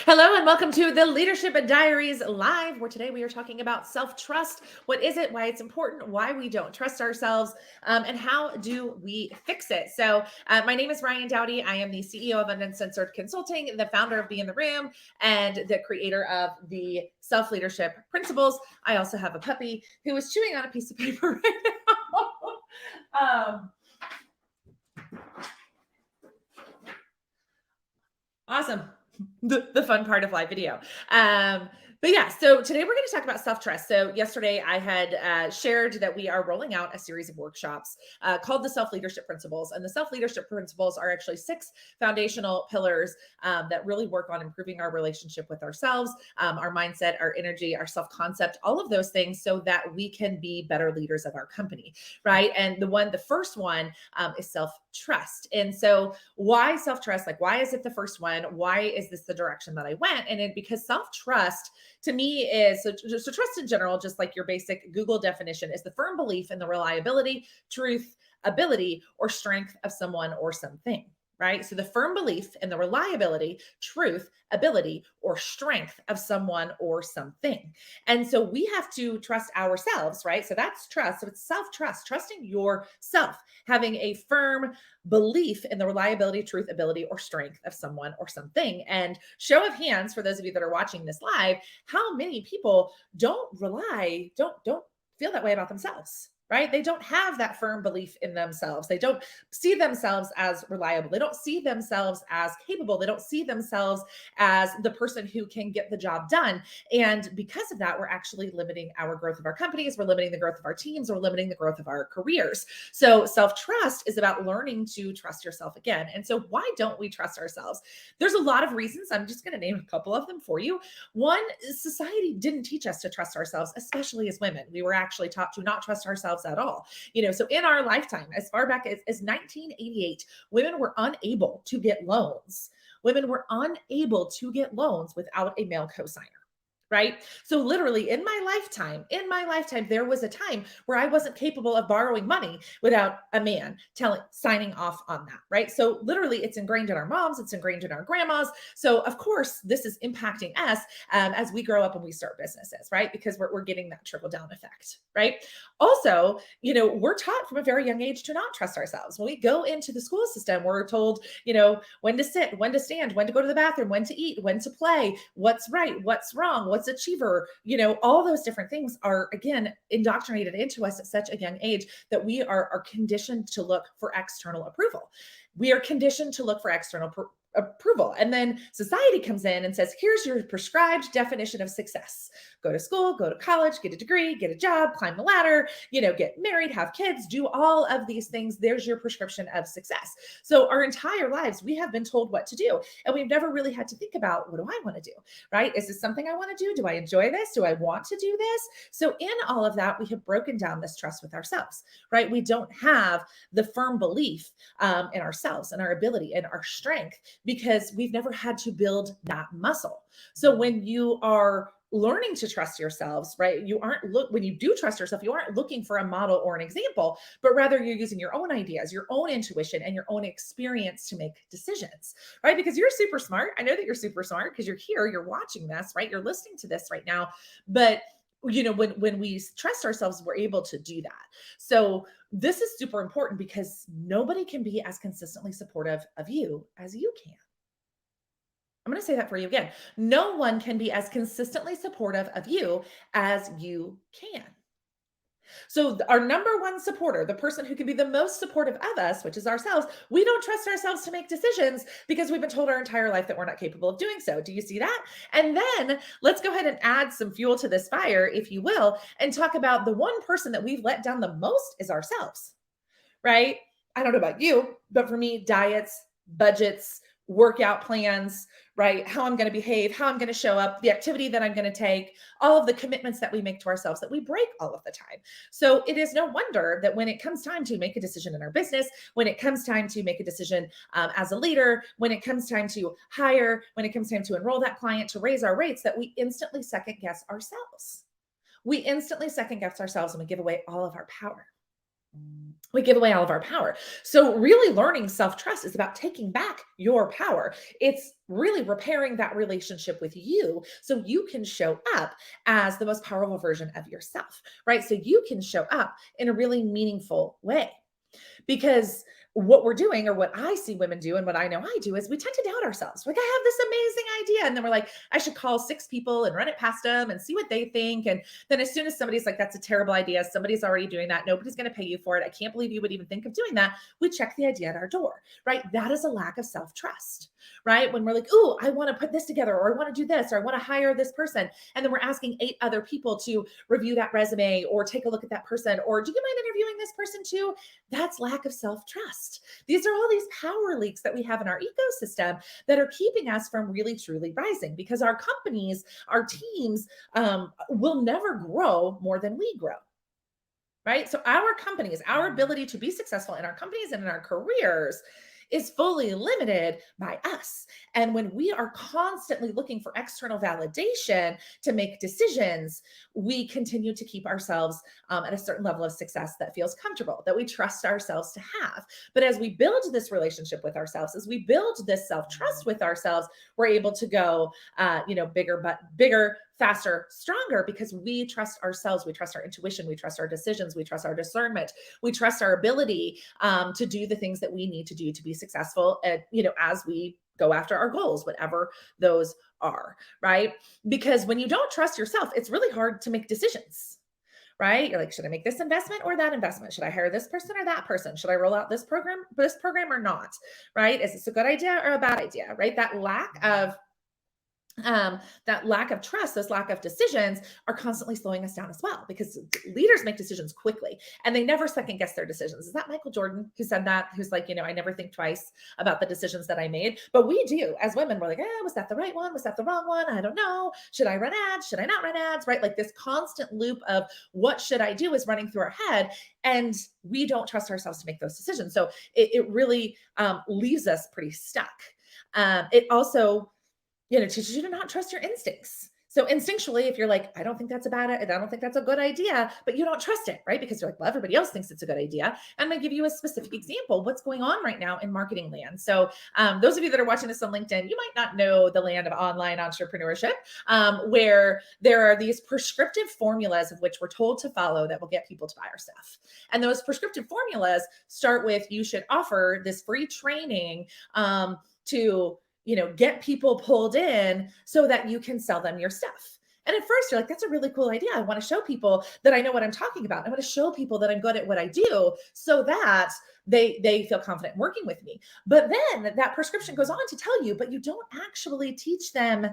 Hello and welcome to the Leadership Diaries Live, where today we are talking about self-trust. What is it? Why it's important? Why we don't trust ourselves? And how do we fix it? My name is Ryan Dowdy. I am the CEO of Uncensored Consulting, the founder of Be in the Room, and the creator of the self-leadership principles. I also have a puppy who is chewing on a piece of paper right now. Awesome. The fun part of live video. But yeah, so today we're going to talk about self-trust. So yesterday I had shared that we are rolling out a series of workshops called the self-leadership principles. And the self-leadership principles are actually 6 foundational pillars that really work on improving our relationship with ourselves, our mindset, our energy, our self-concept, all of those things so that we can be better leaders of our company, right? And the first one is self-trust. And so why self-trust? Like, why is it the first one? Why is this the direction that I went? Because self-trust to me is so trust in general, just like your basic Google definition, is the firm belief in the reliability, truth, ability, or strength of someone or something. Right. So the firm belief in the reliability, truth, ability, or strength of someone or something. And so we have to trust ourselves, right? So that's trust. So it's self-trust, trusting yourself, having a firm belief in the reliability, truth, ability, or strength of someone or something. And show of hands for those of you that are watching this live, how many people don't feel that way about themselves? Right? They don't have that firm belief in themselves. They don't see themselves as reliable. They don't see themselves as capable. They don't see themselves as the person who can get the job done. And because of that, we're actually limiting our growth of our companies. We're limiting the growth of our teams. We're limiting the growth of our careers. So self-trust is about learning to trust yourself again. And so why don't we trust ourselves? There's a lot of reasons. I'm just going to name a couple of them for you. One, society didn't teach us to trust ourselves, especially as women. We were actually taught to not trust ourselves at all. So in our lifetime, as far back as 1988, women were unable to get loans. Women were unable to get loans without a male cosigner. Right. So literally in my lifetime, there was a time where I wasn't capable of borrowing money without a man signing off on that. Right. So literally it's ingrained in our moms, it's ingrained in our grandmas. So of course, this is impacting us as we grow up and we start businesses, right? Because we're getting that trickle down effect. Right. Also, we're taught from a very young age to not trust ourselves. When we go into the school system, we're told, when to sit, when to stand, when to go to the bathroom, when to eat, when to play, what's right, what's wrong, what's achiever, all those different things are, again, indoctrinated into us at such a young age that we are conditioned to look for external approval. We are conditioned to look for external approval. And then society comes in and says, here's your prescribed definition of success. Go to school, go to college, get a degree, get a job, climb the ladder, get married, have kids, do all of these things. There's your prescription of success. So our entire lives, we have been told what to do. And we've never really had to think about, what do I want to do? Right? Is this something I want to do? Do I enjoy this? Do I want to do this? So in all of that, we have broken down this trust with ourselves, right? We don't have the firm belief in ourselves and our ability and our strength because we've never had to build that muscle. So when you are learning to trust yourselves, right? When you do trust yourself, you aren't looking for a model or an example, but rather you're using your own ideas, your own intuition, and your own experience to make decisions, right? Because you're super smart. I know that you're super smart because you're here, you're watching this, right? You're listening to this right now. But when we trust ourselves, we're able to do that. So this is super important because nobody can be as consistently supportive of you as you can. I'm going to say that for you again. No one can be as consistently supportive of you as you can. So our number one supporter, the person who can be the most supportive of us, which is ourselves, we don't trust ourselves to make decisions because we've been told our entire life that we're not capable of doing so. Do you see that? And then let's go ahead and add some fuel to this fire, if you will, and talk about the one person that we've let down the most is ourselves, right? I don't know about you, but for me, diets, budgets, workout plans, right? How I'm going to behave, how I'm going to show up, the activity that I'm going to take, all of the commitments that we make to ourselves that we break all of the time. So it is no wonder that when it comes time to make a decision in our business, when it comes time to make a decision as a leader, when it comes time to hire, when it comes time to enroll that client, to raise our rates, that we instantly second guess ourselves. We instantly second guess ourselves and we give away all of our power. We give away all of our power. So really learning self-trust is about taking back your power. It's really repairing that relationship with you so you can show up as the most powerful version of yourself, right? So you can show up in a really meaningful way. Because what we're doing, or what I see women do, and what I know I do, is we tend to doubt ourselves. Like, I have this amazing idea. And then we're like, I should call 6 people and run it past them and see what they think. And then as soon as somebody's like, that's a terrible idea, somebody's already doing that, nobody's going to pay you for it, I can't believe you would even think of doing that, we check the idea at our door, right? That is a lack of self trust, right? When we're like, oh, I want to put this together, or I want to do this, or I want to hire this person. And then we're asking 8 other people to review that resume or take a look at that person, or do you mind interviewing this person too? That's lack of self trust. These are all these power leaks that we have in our ecosystem that are keeping us from really truly rising, because our companies, our teams will never grow more than we grow. Right. So our companies, our ability to be successful in our companies and in our careers is fully limited by us. And when we are constantly looking for external validation to make decisions, we continue to keep ourselves at a certain level of success that feels comfortable, that we trust ourselves to have. But as we build this relationship with ourselves, as we build this self trust with ourselves, we're able to go, bigger, but bigger, faster, stronger, because we trust ourselves. We trust our intuition. We trust our decisions. We trust our discernment. We trust our ability to do the things that we need to do to be successful, as we go after our goals, whatever those are, right? Because when you don't trust yourself, it's really hard to make decisions. Right? You're like, should I make this investment or that investment? Should I hire this person or that person? Should I roll out this program or not? Right? Is this a good idea or a bad idea? Right? That lack of trust, this lack of decisions, are constantly slowing us down as well, because leaders make decisions quickly and they never second guess their decisions. Is that Michael Jordan who said that? Who's like, I never think twice about the decisions that I made. But we do as women. We're like, was that the right one? Was that the wrong one? I don't know. Should I run ads? Should I not run ads? Right? Like, this constant loop of what should I do is running through our head. And we don't trust ourselves to make those decisions. So it really leaves us pretty stuck. It also teaches you to not trust your instincts. So instinctually, if you're like, I don't think that's I don't think that's a good idea, but you don't trust it, right? Because you're like, well, everybody else thinks it's a good idea. I'm going to give you a specific example. What's going on right now in marketing land? So those of you that are watching this on LinkedIn, you might not know the land of online entrepreneurship, where there are these prescriptive formulas of which we're told to follow that will get people to buy our stuff. And those prescriptive formulas start with, you should offer this free training to get people pulled in so that you can sell them your stuff. And at first you're like, that's a really cool idea. I want to show people that I know what I'm talking about. I want to show people that I'm good at what I do so that they feel confident working with me. But then that prescription goes on to tell you, but you don't actually teach them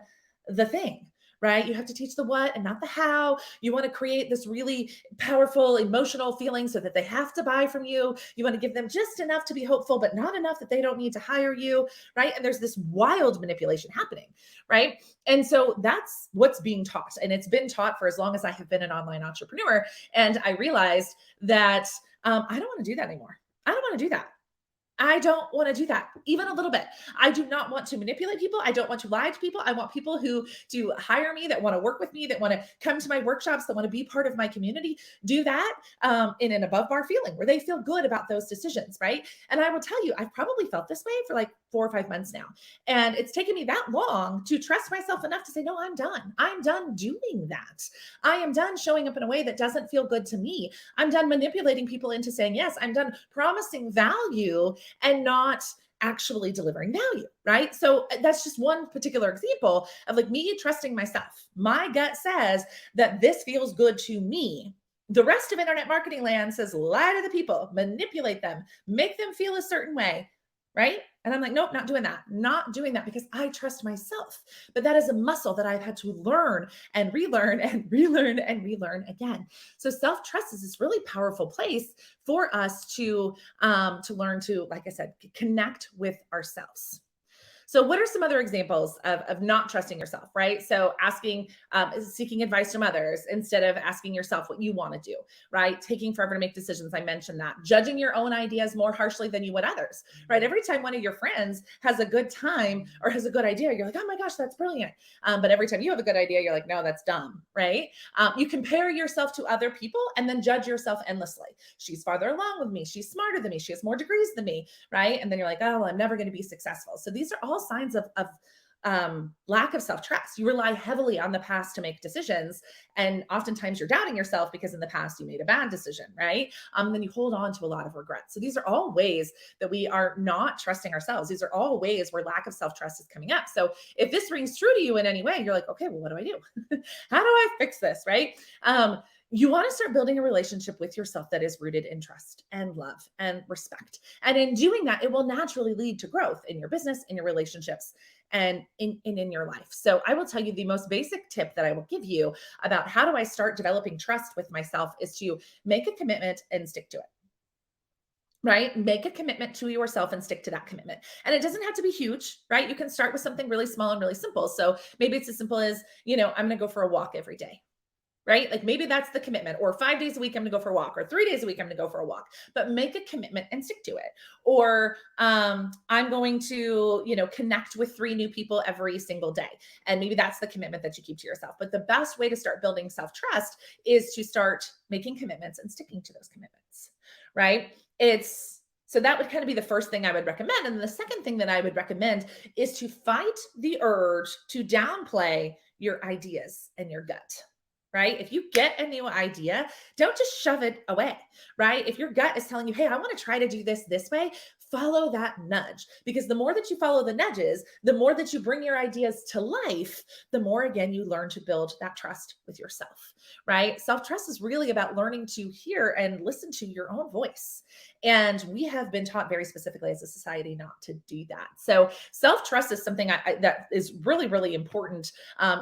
the thing. Right? You have to teach the what and not the how. You want to create this really powerful emotional feeling so that they have to buy from you. You want to give them just enough to be hopeful, but not enough that they don't need to hire you. Right? And there's this wild manipulation happening. Right? And so that's what's being taught. And it's been taught for as long as I have been an online entrepreneur. And I realized that I don't want to do that anymore. I don't want to do that. I don't want to do that even a little bit. I do not want to manipulate people. I don't want to lie to people. I want people who to hire me, that want to work with me, that want to come to my workshops, that want to be part of my community, do that in an above bar feeling where they feel good about those decisions, right? And I will tell you, I've probably felt this way for like 4 or 5 months now. And it's taken me that long to trust myself enough to say, no, I'm done. I'm done doing that. I am done showing up in a way that doesn't feel good to me. I'm done manipulating people into saying yes. I'm done promising value and not actually delivering value, right? So that's just one particular example of like me trusting myself. My gut says that this feels good to me. The rest of internet marketing land says lie to the people, manipulate them, make them feel a certain way, right? And I'm like, nope, not doing that. Not doing that, because I trust myself. But that is a muscle that I've had to learn and relearn and relearn and relearn again. So self-trust is this really powerful place for us to learn to, like I said, connect with ourselves. So what are some other examples of not trusting yourself, right? So seeking advice from others instead of asking yourself what you want to do, right? Taking forever to make decisions. I mentioned that. Judging your own ideas more harshly than you would others, right? Every time one of your friends has a good time or has a good idea, you're like, oh my gosh, that's brilliant. But every time you have a good idea, you're like, no, that's dumb, right? You compare yourself to other people and then judge yourself endlessly. She's farther along with me. She's smarter than me. She has more degrees than me, right? And then you're like, oh, well, I'm never going to be successful. So these are all signs of lack of self-trust. You rely heavily on the past to make decisions. And oftentimes you're doubting yourself because in the past you made a bad decision, right? Then you hold on to a lot of regret. So these are all ways that we are not trusting ourselves. These are all ways where lack of self-trust is coming up. So if this rings true to you in any way, you're like, okay, well, what do I do? How do I fix this? Right? You want to start building a relationship with yourself that is rooted in trust and love and respect. And in doing that, it will naturally lead to growth in your business, in your relationships, and in your life. So I will tell you the most basic tip that I will give you about how do I start developing trust with myself is to make a commitment and stick to it. Right? Make a commitment to yourself and stick to that commitment. And it doesn't have to be huge, right? You can start with something really small and really simple. So maybe it's as simple as, I'm going to go for a walk every day, right? Like maybe that's the commitment, or 5 days a week, I'm gonna go for a walk, or 3 days a week, I'm gonna go for a walk, but make a commitment and stick to it. Or I'm going to, connect with 3 new people every single day. And maybe that's the commitment that you keep to yourself. But the best way to start building self trust is to start making commitments and sticking to those commitments, right? So that would kind of be the first thing I would recommend. And the second thing that I would recommend is to fight the urge to downplay your ideas and your gut, right? If you get a new idea, don't just shove it away, right? If your gut is telling you, hey, I want to try to do this way, follow that nudge. Because the more that you follow the nudges, the more that you bring your ideas to life, the more, again, you learn to build that trust with yourself, right? Self trust is really about learning to hear and listen to your own voice. And we have been taught very specifically as a society not to do that. So self trust is something that is really, really important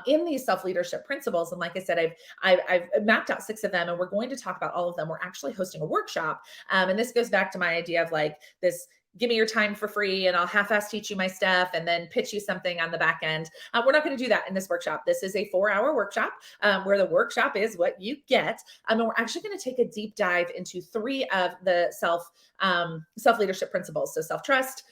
in these self leadership principles. And like I said, I've mapped out 6 of them, and we're going to talk about all of them. We're actually hosting a workshop. And this goes back to my idea of like this: give me your time for free and I'll half-ass teach you my stuff and then pitch you something on the back end. We're not going to do that in this workshop. This is a 4-hour workshop where the workshop is what you get. And we're actually going to take a deep dive into 3 of the self-leadership principles. So self-trust,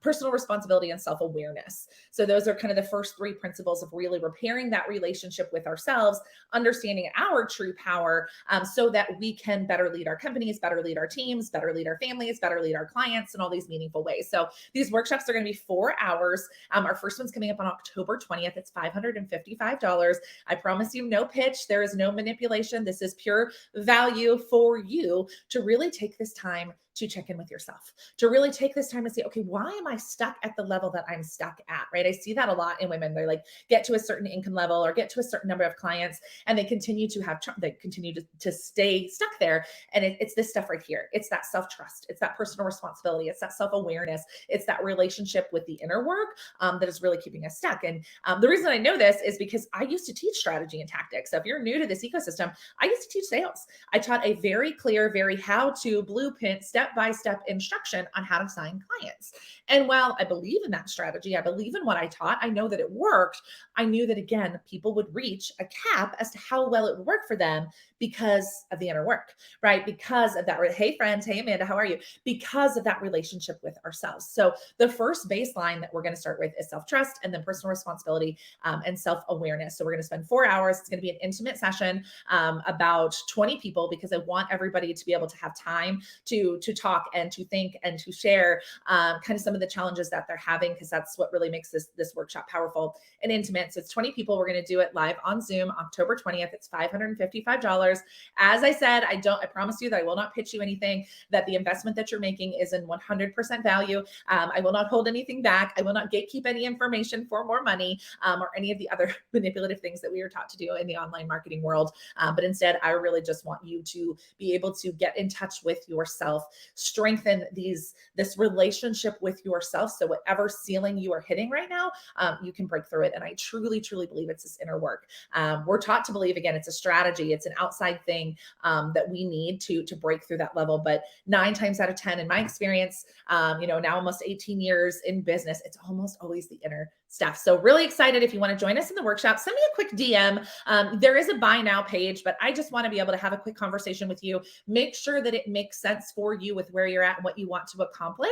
personal responsibility, and self-awareness. So those are kind of the first 3 principles of really repairing that relationship with ourselves, understanding our true power, so that we can better lead our companies, better lead our teams, better lead our families, better lead our clients in all these meaningful ways. So these workshops are going to be 4 hours. Our first one's coming up on October 20th. It's $555. I promise you, no pitch. There is no manipulation. This is pure value for you to really take this time to check in with yourself, to really take this time and say, okay, why am I stuck at the level that I'm stuck at, right? I see that a lot in women. They like get to a certain income level or get to a certain number of clients, and they continue to stay stuck there. And it's this stuff right here. It's that self-trust. It's that personal responsibility. It's that self-awareness. It's that relationship with the inner work that is really keeping us stuck. And the reason I know this is because I used to teach strategy and tactics. So if you're new to this ecosystem, I used to teach sales. I taught a very clear, very how-to blueprint, step-by-step instruction on how to sign clients. And while I believe in that strategy, I believe in what I taught, I know that it worked. I knew that, again, people would reach a cap as to how well it would work for them because of the inner work, right? Because of that. Hey, friends. Hey, Amanda, how are you? Because of that relationship with ourselves. So the first baseline that we're going to start with is self-trust, and then personal responsibility, and self-awareness. So we're going to spend 4 hours. It's going to be an intimate session, about 20 people, because I want everybody to be able to have time to talk and to think and to share kind of some of the challenges that they're having, because that's what really makes this workshop powerful and intimate. So it's 20 people. We're going to do it live on Zoom, October 20th. It's $555. As I said, I promise you that I will not pitch you anything, that the investment that you're making is in 100% value. I will not hold anything back. I will not gatekeep any information for more money, or any of the other manipulative things that we are taught to do in the online marketing world. But instead, I really just want you to be able to get in touch with yourself, strengthen this relationship with yourself. So whatever ceiling you are hitting right now, you can break through it. And I truly, truly believe it's this inner work. We're taught to believe, again, it's a strategy. It's an outside thing that we need to break through that level. But 9 times out of 10, in my experience, now almost 18 years in business, it's almost always the inner stuff. So really excited. If you want to join us in the workshop, send me a quick DM. There is a buy now page, but I just want to be able to have a quick conversation with you. Make sure that it makes sense for you you with where you're at and what you want to accomplish.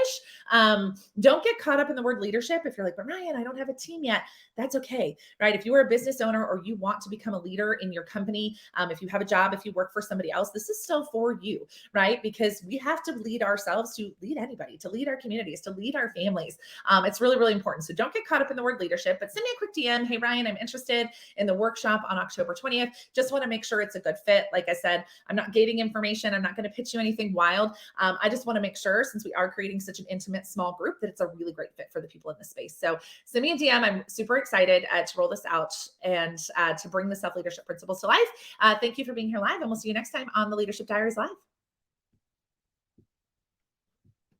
Don't get caught up in the word leadership. If you're like, but Ryan, I don't have a team yet, that's okay, right? If you are a business owner or you want to become a leader in your company, if you have a job, if you work for somebody else, this is still for you, right? Because we have to lead ourselves to lead anybody, to lead our communities, to lead our families. It's really, really important. So don't get caught up in the word leadership, but send me a quick DM. Hey, Ryan, I'm interested in the workshop on October 20th. Just want to make sure it's a good fit. Like I said, I'm not gating information. I'm not going to pitch you anything wild. I just want to make sure, since we are creating such an intimate small group, that it's a really great fit for the people in the space. So send me a DM. I'm super excited to roll this out and to bring the self-leadership principles to life. Thank you for being here live, and we'll see you next time on the Leadership Diaries Live.